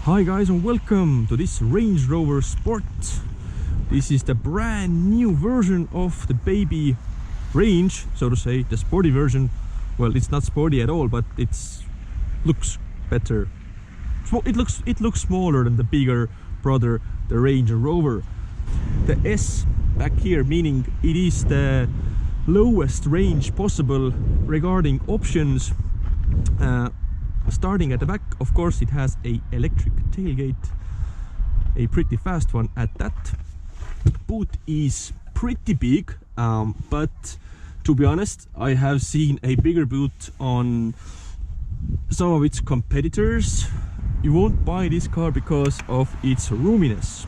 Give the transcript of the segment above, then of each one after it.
Hi guys, and welcome to this Range Rover Sport. This is the brand new version of the baby Range, so to say, the sporty version. Well, it's not sporty at all, but it looks better. It looks smaller than the bigger brother, the Range Rover. The S back here meaning it is the lowest range possible regarding options. Starting at the back, of course, it has a electric tailgate, a pretty fast one at that. Boot is pretty big, but to be honest, I have seen a bigger boot on some of its competitors. You won't buy this car because of its roominess.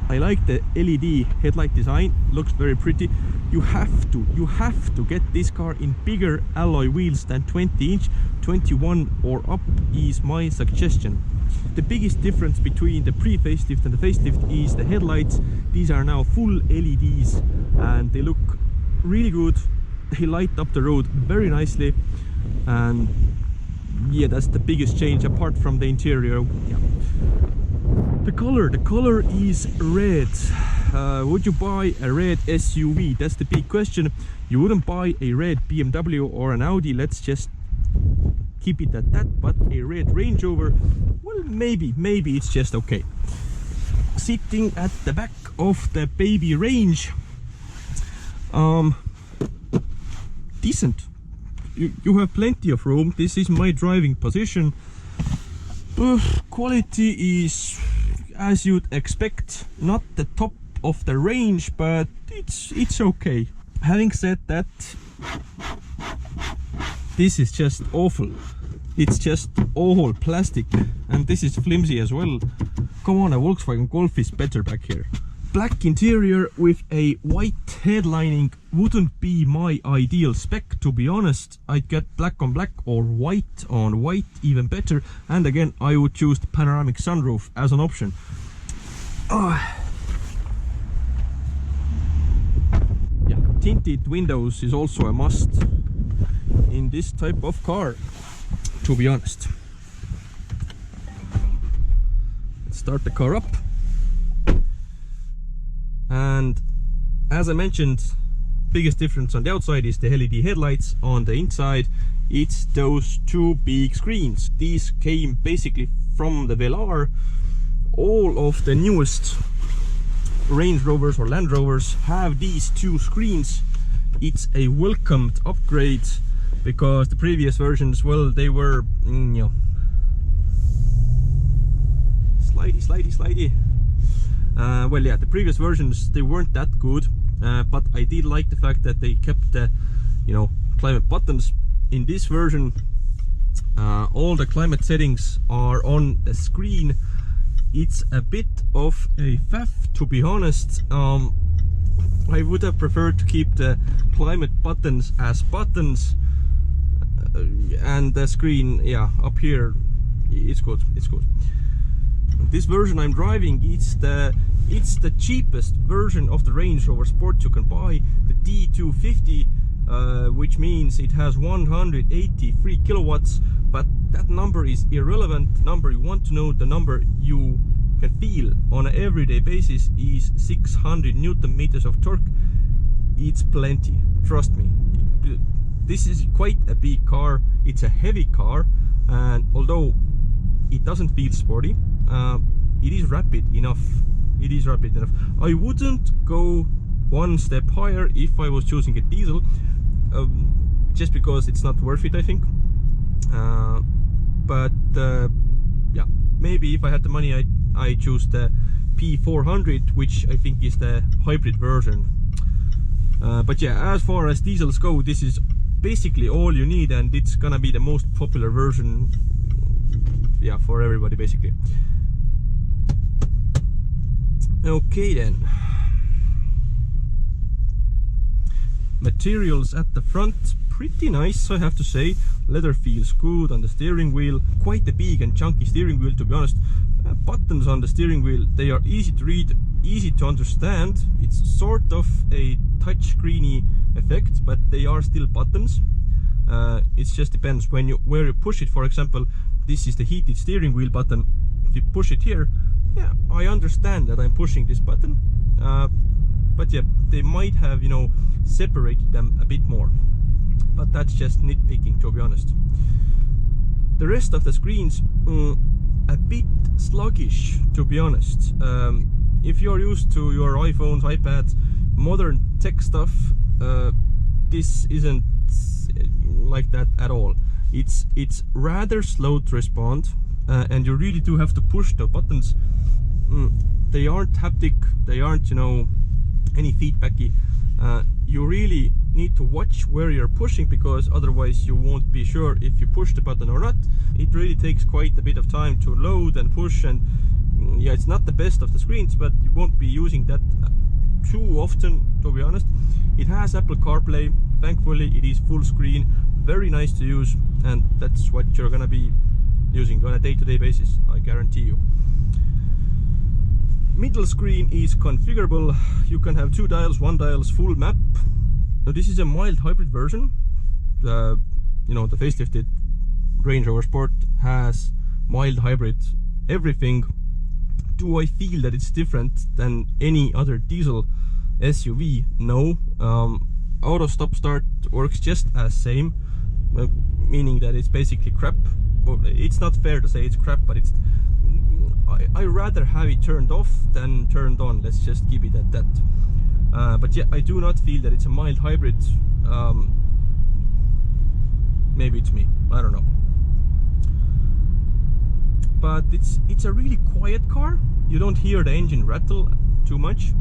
I like the LED headlight design, looks very pretty. You have to get this car in bigger alloy wheels than 20-inch. 21 or up is my suggestion. The biggest difference between the pre-facelift and the facelift is the headlights. These are now full LEDs and they look really good. They light up the road very nicely, and yeah, that's the biggest change apart from the interior. Yeah. The color is red. Would you buy a red SUV? That's the big question. You wouldn't buy a red BMW or an Audi, let's just keep it at that. But a red Range Rover, well, maybe it's just okay. Sitting at the back of the baby Range, decent. You have plenty of room. This is my driving position. Quality is, as you'd expect, not the top of the range, but it's okay. Having said that, this is just awful. It's just all plastic, and this is flimsy as well. Come on, a Volkswagen Golf is better back here. Black interior with a white headlining wouldn't be my ideal spec, to be honest. I'd get black on black or white on white, even better. And again, I would choose the panoramic sunroof as an option. Yeah, tinted windows is also a must in this type of car, to be honest. Let's start the car up. And as I mentioned, biggest difference on the outside is the LED headlights. On the inside, it's those two big screens. These came basically from the Velar. All of the newest Range Rovers or Land Rovers have these two screens. It's a welcomed upgrade because the previous versions, well, they were you know, slidey. Well, yeah, the previous versions, they weren't that good, but I did like the fact that they kept the, you know, climate buttons. In this version, all the climate settings are on the screen. It's a bit of a faff, to be honest. I would have preferred to keep the climate buttons as buttons, and the screen, yeah, up here, it's good. This version I'm driving, it's the cheapest version of the Range Rover Sport you can buy, the D250, which means it has 183 kilowatts, but that number is irrelevant. The number you want to know, the number you can feel on an everyday basis, is 600 Newton meters of torque. It's plenty, trust me. This is quite a big car. It's a heavy car, and although it doesn't feel sporty, it is rapid enough. I wouldn't go one step higher if I was choosing a diesel, just because it's not worth it, I think. But yeah, maybe if I had the money, I choose the P400, which I think is the hybrid version. But yeah, as far as diesels go, this is basically all you need, and it's gonna be the most popular version, yeah, for everybody basically. Okay then. Materials at the front, pretty nice, I have to say. Leather feels good on the steering wheel. Quite a big and chunky steering wheel, to be honest. Buttons on the steering wheel, they are easy to read, easy to understand. It's sort of a touchscreeny effect, but they are still buttons. It just depends where you push it. For example, this is the heated steering wheel button. If you push it here, yeah, I understand that I'm pushing this button, but yeah, they might have, you know, separated them a bit more, but that's just nitpicking, to be honest. The rest of the screens, a bit sluggish, to be honest. If you're used to your iPhones, iPads, modern tech stuff, this isn't like that at all. It's rather slow to respond, and you really do have to push the buttons. They aren't haptic, they aren't, you know, any feedbacky. You really need to watch where you're pushing, because otherwise you won't be sure if you push the button or not. It really takes quite a bit of time to load and push, and yeah, it's not the best of the screens, but you won't be using that too often, to be honest. It has Apple CarPlay, thankfully it is full screen, very nice to use, and that's what you're gonna be using on a day-to-day basis, I guarantee you. Middle screen is configurable. You can have 2 dials, 1 dial's full map. Now this is a mild hybrid version. You know, the facelifted Range Rover Sport has mild hybrid everything. Do I feel that it's different than any other diesel SUV? No. Auto stop start works just as same, meaning that it's basically crap. Well, it's not fair to say it's crap, but it's I rather have it turned off than turned on. Let's just keep it at that. But yeah, I do not feel that it's a mild hybrid. Maybe it's me, I don't know. But it's a really quiet car. You don't hear the engine rattle too much.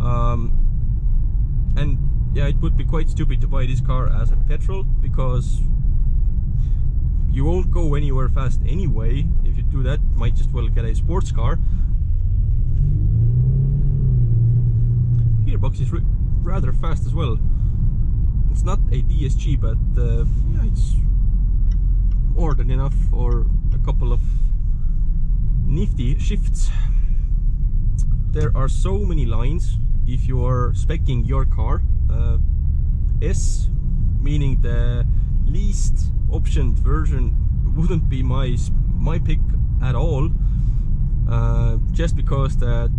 And yeah, it would be quite stupid to buy this car as a petrol, because you won't go anywhere fast anyway. If you do that, might just well get a sports car. Gearbox is rather fast as well. It's not a DSG, but yeah, it's more than enough for a couple of nifty shifts. There are so many lines if you are speccing your car. S, meaning the least optioned version, wouldn't be my pick at all, just because that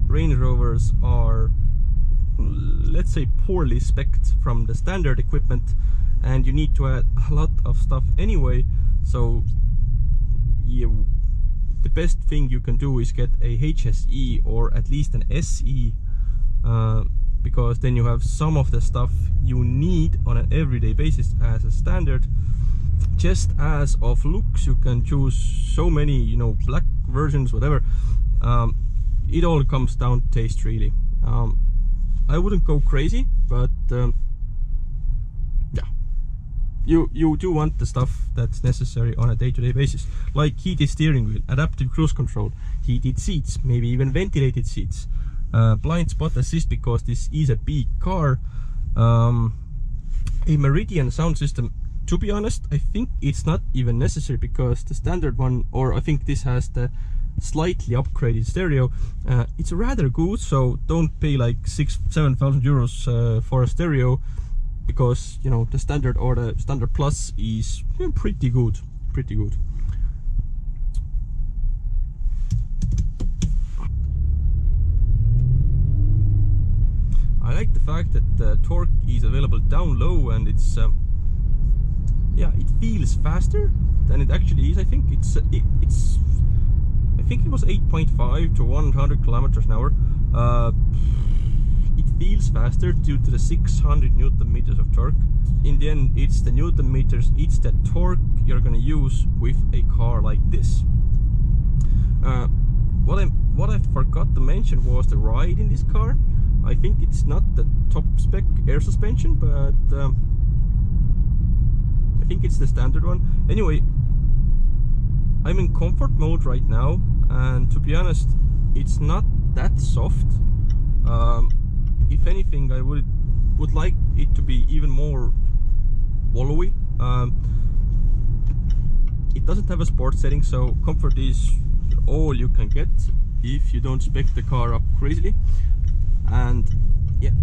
Range Rovers are, let's say, poorly specced from the standard equipment, and you need to add a lot of stuff anyway. So the best thing you can do is get a HSE or at least an SE, because then you have some of the stuff you need on an everyday basis as a standard. Just as of looks, you can choose so many, you know, black versions, whatever. It all comes down to taste, really. I wouldn't go crazy, but yeah, you do want the stuff that's necessary on a day-to-day basis, like heated steering wheel, adaptive cruise control, heated seats, maybe even ventilated seats, blind spot assist, because this is a big car, a Meridian sound system. To be honest, I think it's not even necessary, because the standard one, or I think this has the slightly upgraded stereo, it's rather good. So don't pay like 6,000-7,000 euros for a stereo, because, you know, the standard or the standard plus is pretty good. I like the fact that the torque is available down low, and it's yeah, it feels faster than it actually is. I think I think it was 8.5 to 100 kilometers an hour. It feels faster due to the 600 Newton meters of torque. In the end, it's the Newton meters, it's the torque you're gonna use with a car like this. What I forgot to mention was the ride in this car. I think it's not the top spec air suspension, but I think it's the standard one. Anyway, I'm in comfort mode right now, and to be honest, it's not that soft. If anything, I would like it to be even more wallowy. It doesn't have a sport setting, so comfort is all you can get if you don't spec the car up crazily. And yeah,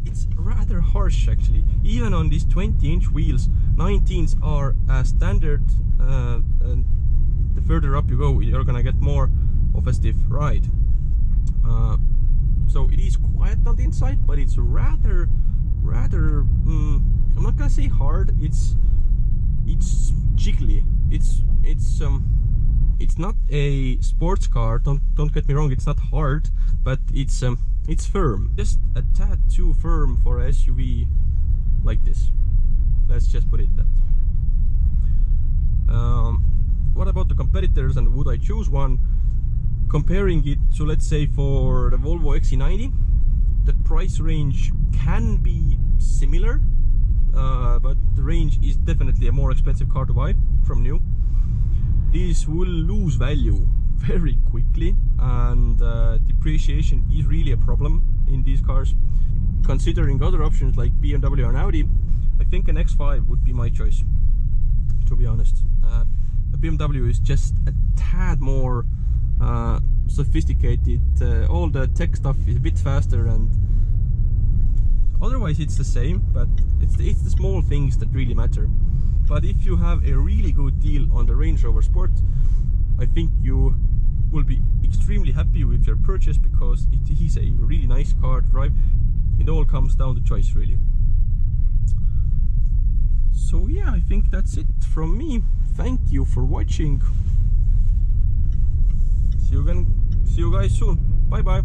it's rather harsh actually. Even on these 20-inch wheels, 19s are standard, and the further up you go, you're gonna get more of a stiff ride. So it is quiet on the inside, but it's rather I'm not gonna say hard. It's jiggly. It's not a sports car. Don't get me wrong. It's not hard, but it's firm. Just a tad too firm for a SUV like this. Let's just put it that. What about the competitors, and would I choose one? Comparing it to, let's say, for the Volvo XC90, the price range can be similar, but the Range is definitely a more expensive car to buy from new. These will lose value very quickly, and depreciation is really a problem in these cars. Considering other options like BMW and Audi, I think an X5 would be my choice, to be honest. The BMW is just a tad more sophisticated. All the tech stuff is a bit faster, and otherwise it's the same, but it's the small things that really matter. But if you have a really good deal on the Range Rover Sport, I think you will be extremely happy with your purchase, because it is a really nice car to drive. It all comes down to choice, really. So yeah, I think that's it from me. Thank you for watching. See you guys soon. Bye bye.